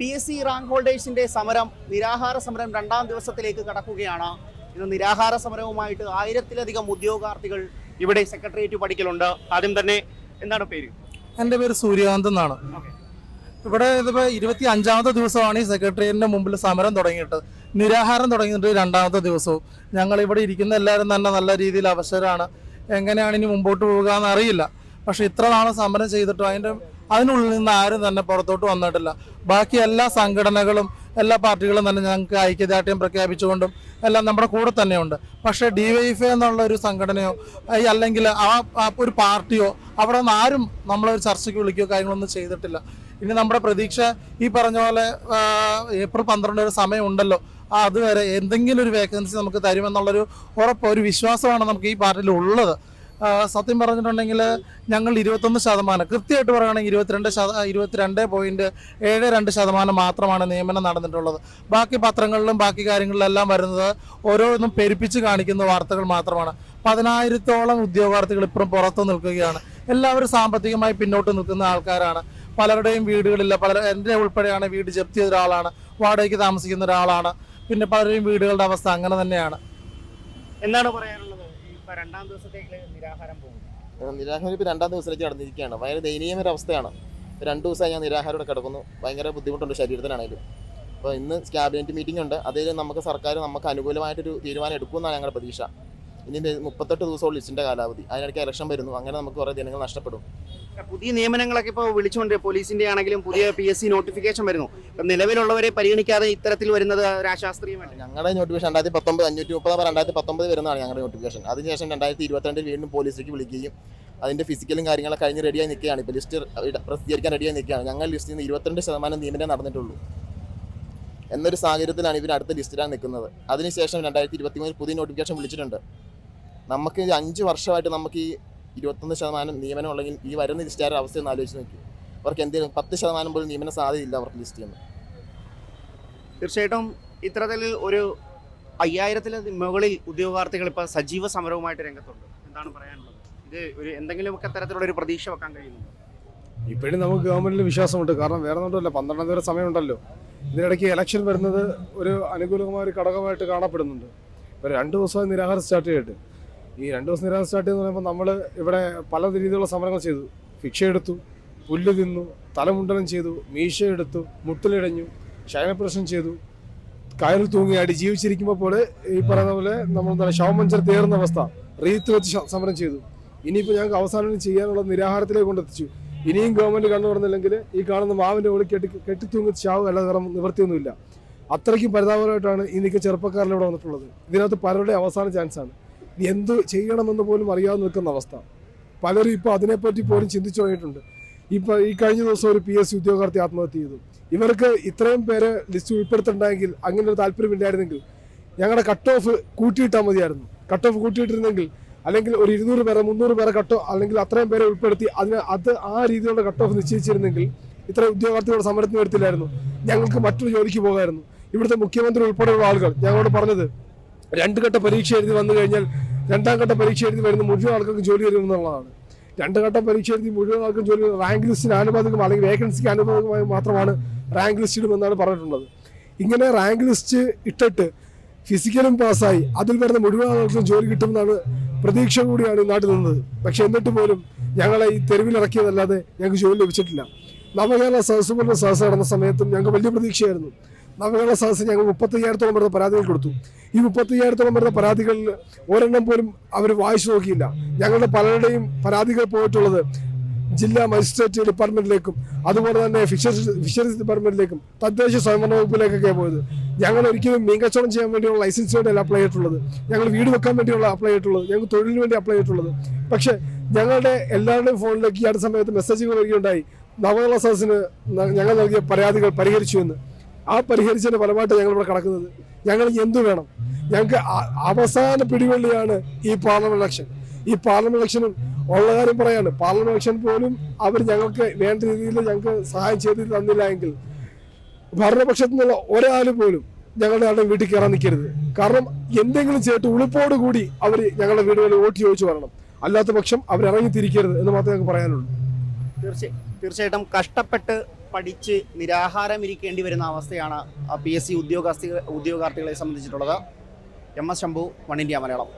PSC rank ഹോൾഡേഴ്സിന്റെ സമരം നിരാഹാര സമരം രണ്ടാം ദിവസത്തിലേക്ക് കടക്കുകയാണ്. ഇന്ന് നിരാഹാര സമരവുമായിട്ട് 1000-ലധികം ഉദ്യോഗാർത്ഥികൾ ഇവിടെ സെക്രട്ടേറിയറ്റ് പഠിക്കലുണ്ട്. ആദ്യം തന്നെ എന്താണ് പേര്? എൻ്റെ പേര് സൂര്യകാന്ത് എന്നാണ്. ഇവിടെ ഇതിപ്പോൾ 25ാമത്തെ ദിവസമാണ് ഈ സെക്രട്ടേറിയറ്റിൻ്റെ മുമ്പിൽ സമരം തുടങ്ങിയിട്ട്. നിരാഹാരം തുടങ്ങിയിട്ട് രണ്ടാമത്തെ ദിവസവും. ഞങ്ങൾ ഇവിടെ ഇരിക്കുന്ന എല്ലാവരും തന്നെ നല്ല രീതിയിൽ അവശരാണ്. എങ്ങനെയാണ് ഇനി മുമ്പോട്ട് പോകുക എന്നറിയില്ല. പക്ഷെ ഇത്ര നാളെ സമരം ചെയ്തിട്ടും അതിനുള്ളിൽ നിന്ന് ആരും തന്നെ പുറത്തോട്ട് വന്നിട്ടില്ല. ബാക്കി എല്ലാ സംഘടനകളും എല്ലാ പാർട്ടികളും തന്നെ ഞങ്ങൾക്ക് ഐക്യദാർഢ്യം പ്രഖ്യാപിച്ചുകൊണ്ടും എല്ലാം നമ്മുടെ കൂടെ തന്നെയുണ്ട്. പക്ഷേ DYFI എന്നുള്ള ഒരു സംഘടനയോ അല്ലെങ്കിൽ ഒരു പാർട്ടിയോ അവിടെ നിന്ന് ആരും നമ്മളൊരു ചർച്ചയ്ക്ക് വിളിക്കുകയോ കാര്യങ്ങളൊന്നും ചെയ്തിട്ടില്ല. ഇനി നമ്മുടെ പ്രതീക്ഷ ഈ പറഞ്ഞ പോലെ ഏപ്രിൽ 12 വരെ സമയമുണ്ടല്ലോ, അതുവരെ എന്തെങ്കിലും ഒരു വേക്കൻസി നമുക്ക് തരുമെന്നുള്ളൊരു ഉറപ്പ്, ഒരു വിശ്വാസമാണ് നമുക്ക് ഈ പാർട്ടിയിൽ ഉള്ളത്. സത്യം പറഞ്ഞിട്ടുണ്ടെങ്കിൽ ഞങ്ങൾ 21%, കൃത്യമായിട്ട് പറയുകയാണെങ്കിൽ 22.72% മാത്രമാണ് നിയമനം നടന്നിട്ടുള്ളത്. ബാക്കി പത്രങ്ങളിലും ബാക്കി കാര്യങ്ങളിലെല്ലാം വരുന്നത് ഓരോന്നും പെരുപ്പിച്ച് കാണിക്കുന്ന വാർത്തകൾ മാത്രമാണ്. 10,000-ഓളം ഉദ്യോഗാർത്ഥികൾ ഇപ്പോഴും പുറത്തു നിൽക്കുകയാണ്. എല്ലാവരും സാമ്പത്തികമായി പിന്നോട്ട് നിൽക്കുന്ന ആൾക്കാരാണ്. പലരുടെയും വീടുകളില്ല. എൻ്റെ ഉൾപ്പെടെയാണ് വീട് ജപ്തി ചെയ്ത ഒരാളാണ്, വാടകയ്ക്ക് താമസിക്കുന്ന ഒരാളാണ്. പിന്നെ പലരുടെയും വീടുകളുടെ അവസ്ഥ അങ്ങനെ തന്നെയാണ്. എന്താണ് പറയാനുള്ളത്? രണ്ടാം ദിവസത്തേക്ക് നിരാഹാരം പോകും. നിരാഹാരം ഇപ്പോൾ രണ്ടാം ദിവസത്തിലേക്ക് കടന്നിരിക്കുകയാണ്. ഭയങ്കര ദയനീയമായ ഒരു അവസ്ഥയാണ്. 2 ദിവസമായി ഞാൻ നിരാഹാരം കിടക്കുന്നു. ഭയങ്കര ബുദ്ധിമുട്ടുണ്ട് ശരീരത്തിനാണെങ്കിലും. അപ്പോൾ ഇന്ന് ക്യാബിനറ്റ് മീറ്റിംഗ് ഉണ്ട്. അതിൽ സർക്കാർ നമുക്ക് അനുകൂലമായിട്ടൊരു തീരുമാനം എടുക്കുമെന്നാണ് ഞങ്ങളുടെ പ്രതീക്ഷ. ഇനി 38 ദിവസമുള്ള ലിസ്റ്റിൻ്റെ കാലാവധി. അതിനിടയ്ക്ക് ഇലക്ഷൻ വരുന്നു. അങ്ങനെ നമുക്ക് കുറേ ദിനങ്ങൾ നഷ്ടപ്പെടും. പുതിയ നിയമനങ്ങളൊക്കെ ഇപ്പോൾ വിളിച്ചുകൊണ്ട് പോലീസിന്റെ ആണെങ്കിലും പുതിയ PSC നോട്ടിഫിക്കേഷൻ വരുന്നു. നിലവിലുള്ളവരെ പരിഗണിക്കാതെ ഇത്തരത്തിൽ വരുന്നത് രാശാസ്ത്രീയമല്ല. ഞങ്ങളുടെ നോട്ടിഫിക്കേഷൻ 2019 530/2019 വരുന്നതാണ് ഞങ്ങളുടെ നോട്ടിഫിക്കേഷൻ. അതിനുശേഷം 2022 വീണ്ടും പോലീസിലേക്ക് വിളിക്കുകയും അതിൻ്റെ ഫിസിക്കലും കാര്യങ്ങളൊക്കെ കഴിഞ്ഞ് റെഡിയായി നിൽക്കുകയാണ്. ഇപ്പോൾ ലിസ്റ്റ് പ്രസിദ്ധീകരിക്കാൻ റെഡിയായി നിൽക്കുകയാണ്. ഞങ്ങൾ ലിസ്റ്റിൽ നിന്ന് 22% നിയമനം നടന്നിട്ടുള്ളൂ എന്നൊരു സാഹചര്യത്തിലാണ് ഇവർ അടുത്ത ലിസ്റ്റിലാണ് നിൽക്കുന്നത്. അതിനുശേഷം 2023 പുതിയ നോട്ടിഫിക്കേഷൻ വിളിച്ചിട്ടുണ്ട്. നമുക്ക് 5 വർഷമായിട്ട് നമുക്ക് ഈ 21% നിയമനം ഉണ്ടെങ്കിൽ ഈ വരുന്ന ലിസ്റ്റുകാരുടെ അവസ്ഥ ഒന്ന് ആലോചിച്ച് നോക്കി. അവർക്ക് എന്തെങ്കിലും 10% പോലും നിയമന സാധ്യതയില്ല അവർക്ക് ലിസ്റ്റ് ചെയ്യുന്നത്. തീർച്ചയായിട്ടും ഇത്തരത്തിൽ ഒരു 5000-ൽ മുകളിൽ ഉദ്യോഗാർത്ഥികൾ ഇപ്പോൾ സജീവ സമരവുമായിട്ട് രംഗത്തുണ്ട്. എന്താണ് പറയാനുള്ളത്? ഇത് ഒരു എന്തെങ്കിലുമൊക്കെ തരത്തിലുള്ള ഒരു പ്രതീക്ഷ വെക്കാൻ കഴിയുന്നുണ്ട്? ഇപ്പോഴും നമുക്ക് ഗവൺമെന്റിൽ വിശ്വാസമുണ്ട്. കാരണം വേറെ ഒന്നുമില്ല, 12 വരെ സമയമുണ്ടല്ലോ. ഇതിനിടയ്ക്ക് ഇലക്ഷൻ വരുന്നത് ഒരു അനുകൂലമായ ഒരു ഘടകമായിട്ട് കാണപ്പെടുന്നുണ്ട്. ഇപ്പോൾ 2 ദിവസമായി നിരാഹാരം സ്റ്റാർട്ട് ചെയ്തിട്ട് ഈ 2 ദിവസം നിരാഹാരം സ്റ്റാർട്ട് ചെയ്തെന്ന് പറയുമ്പോൾ നമ്മൾ ഇവിടെ പല രീതിയിലുള്ള സമരങ്ങൾ ചെയ്തു. ഭിക്ഷ എടുത്തു, പുല്ല് തിന്നു, തലമുണ്ടനം ചെയ്തു, മീശ എടുത്തു, മുട്ടിലിടഞ്ഞു, ശയനപ്രശ്നം ചെയ്തു, കയറിൽ തൂങ്ങിയാടി ജീവിച്ചിരിക്കുമ്പോൾ പോലെ ഈ പറയുന്ന പോലെ നമ്മൾ ശവമഞ്ചർ തേറുന്ന അവസ്ഥ, റീത്ത് വെച്ച് സമരം ചെയ്തു. ഇനിയിപ്പോൾ ഞങ്ങൾക്ക് അവസാനം ചെയ്യാനുള്ള നിരാഹാരത്തിലേക്ക് കൊണ്ടെത്തിച്ചു. ഇനിയും ഗവൺമെൻറ് കണ്ടു പറഞ്ഞില്ലെങ്കിൽ ഈ കാണുന്ന മാവിൻ്റെ ഉള്ളിൽ കെട്ടിത്തൂങ്ങി ചാവും, അല്ലാതെ വേറെ നിവൃത്തിയൊന്നുമില്ല. അത്രയ്ക്കും പരിതാപകരമായിട്ടാണ് ഈ നിൽക്കുന്ന ചെറുപ്പക്കാരിലൂടെ വന്നിട്ടുള്ളത്. ഇതിനകത്ത് പലരുടെ അവസാന ചാൻസാണ്. എന്ത് ചെയ്യണമെന്ന് പോലും അറിയാതെ നിൽക്കുന്ന അവസ്ഥ. പലരും ഇപ്പോൾ അതിനെപ്പറ്റി പോലും ചിന്തിച്ചു തുടങ്ങിയിട്ടുണ്ട്. ഇപ്പോൾ ഈ കഴിഞ്ഞ ദിവസം ഒരു PSC ഉദ്യോഗാർത്ഥി ആത്മഹത്യ ചെയ്തു. ഇവർക്ക് ഇത്രയും പേരെ ലിസ്റ്റ് ഉൾപ്പെടുത്തുന്നുണ്ടെങ്കിൽ, അങ്ങനെ ഒരു താല്പര്യമില്ലായിരുന്നെങ്കിൽ ഞങ്ങളുടെ കട്ട് ഓഫ് കൂട്ടിയിട്ടാൽ മതിയായിരുന്നു. കട്ട് ഓഫ് കൂട്ടിയിട്ടിരുന്നെങ്കിൽ, അല്ലെങ്കിൽ ഒരു 200 പേരെ 300 പേരെ അല്ലെങ്കിൽ അത്രയും പേരെ ഉൾപ്പെടുത്തി ആ രീതിയിലുള്ള കട്ട് ഓഫ് നിശ്ചയിച്ചിരുന്നെങ്കിൽ ഇത്ര ഉദ്യോഗാർത്ഥികളുടെ സമരത്തിന് വരത്തില്ലായിരുന്നു. ഞങ്ങൾക്ക് മറ്റൊരു ജോലിക്ക് പോകാമായിരുന്നു. ഇവിടുത്തെ മുഖ്യമന്ത്രി ഉൾപ്പെടെയുള്ള ആളുകൾ ഞങ്ങളോട് പറഞ്ഞത് 2 ഘട്ട പരീക്ഷ എഴുതി വന്നു കഴിഞ്ഞാൽ 2ാം ഘട്ട പരീക്ഷ എഴുതി വരുന്ന മുഴുവൻ ആൾക്കാർക്ക് ജോലി തരുമെന്നുള്ളതാണ്. 2 ഘട്ട പരീക്ഷ എഴുതി മുഴുവൻ ആൾക്കും ജോലി റാങ്ക് ലിസ്റ്റിന് ആനുപാതികം അല്ലെങ്കിൽ വേക്കൻസിക്ക് ആനുപാതികമായി മാത്രമാണ് റാങ്ക് ലിസ്റ്റ് ഇടുമെന്നാണ് പറഞ്ഞിട്ടുള്ളത്. ഇങ്ങനെ റാങ്ക് ലിസ്റ്റ് ഇട്ടിട്ട് ഫിസിക്കലും പാസ്സായി അതിൽ വരുന്ന മുഴുവൻ ആൾക്കും ജോലി കിട്ടുമെന്നാണ് പ്രതീക്ഷ കൂടിയാണ് ഈ നാട്ടിൽ നിന്നത്. പക്ഷെ എന്നിട്ട് പോലും ഞങ്ങളെ ഈ തെരുവിലിറക്കിയതല്ലാതെ ഞങ്ങൾക്ക് ജോലി ലഭിച്ചിട്ടില്ല. നവകേരള സദസ്സ് പോലുള്ള സദസ്സ് നടന്ന സമയത്തും ഞങ്ങൾക്ക് വലിയ പ്രതീക്ഷയായിരുന്നു. നവകേരള സദസ്സ് ഞങ്ങൾ 35,000-ഓളം വരുന്ന പരാതികൾ കൊടുത്തു. ഈ 35,000-ഓളം വരുന്ന പരാതികളിൽ ഒരെണ്ണം പോലും അവർ വായിച്ചു നോക്കിയില്ല. ഞങ്ങളുടെ പലരുടെയും പരാതികൾ പോയിട്ടുള്ളത് ജില്ലാ മജിസ്ട്രേറ്റ് ഡിപ്പാർട്ട്മെന്റിലേക്കും അതുപോലെ തന്നെ ഫിഷറീസ് ഡിപ്പാർട്ട്മെന്റിലേക്കും തദ്ദേശ സ്വയംഭരണ വകുപ്പിലേക്കൊക്കെ പോയത്. ഞങ്ങൾ ഒരിക്കലും മീൻ കച്ചവടം ചെയ്യാൻ വേണ്ടിയുള്ള ലൈസൻസിന് വേണ്ടിയല്ല അപ്ലൈ ചെയ്തിട്ടുള്ളത്. ഞങ്ങൾ വീട് വെക്കാൻ വേണ്ടിയുള്ള അപ്ലൈ ചെയ്തിട്ടുള്ളത്. ഞങ്ങൾ തൊഴിലിന് വേണ്ടി അപ്ലൈ ചെയ്തിട്ടുള്ളത്. പക്ഷേ ഞങ്ങളുടെ എല്ലാവരുടെയും ഫോണിലേക്ക് ഈ അടുത്ത സമയത്ത് മെസ്സേജുകൾ വരികയുണ്ടായി, നവകേരള സദസ്സിന് ഞങ്ങൾ നൽകിയ പരാതികൾ പരിഹരിച്ചു എന്ന്. ആ പരിഹരിച്ചതിന്റെ ഫലമായിട്ട് ഞങ്ങളിവിടെ കിടക്കുന്നത്. ഞങ്ങൾ എന്തു വേണം? ഞങ്ങൾക്ക് അവസാന പിടിവള്ളിയാണ് ഈ പാർലമെന്റ് ഇലക്ഷൻ. ഈ പാർലമെന്റ് ഇലക്ഷനും ഉള്ള കാര്യം പറയാണ്, പാർലമെന്റ് ഇലക്ഷൻ പോലും അവർ ഞങ്ങൾക്ക് വേണ്ട രീതിയിൽ ഞങ്ങൾക്ക് സഹായം ചെയ്ത് തന്നില്ല എങ്കിൽ ഭരണപക്ഷത്തു നിന്നുള്ള ഒരാൾ പോലും ഞങ്ങളുടെ ആളുടെ വീട്ടിൽ കയറാൻ നിൽക്കരുത്. കാരണം എന്തെങ്കിലും ചെയ്തിട്ട് ഉളുപ്പോടുകൂടി അവർ ഞങ്ങളുടെ വീടുകളിൽ വോട്ട് ചോദിച്ചു വരണം. അല്ലാത്ത പക്ഷം അവരിറങ്ങി തിരിക്കരുത് എന്ന് മാത്രമേ ഞങ്ങൾക്ക് പറയാനുള്ളൂ. തീർച്ചയായിട്ടും കഷ്ടപ്പെട്ട് പഠിച്ച് നിരാഹാരം ഇരിക്കേണ്ടി വരുന്ന അവസ്ഥയാണ് PSC ഉദ്യോഗാർത്ഥികളെ സംബന്ധിച്ചിട്ടുള്ളത്. MS Shambhu, 1 India Malayalam.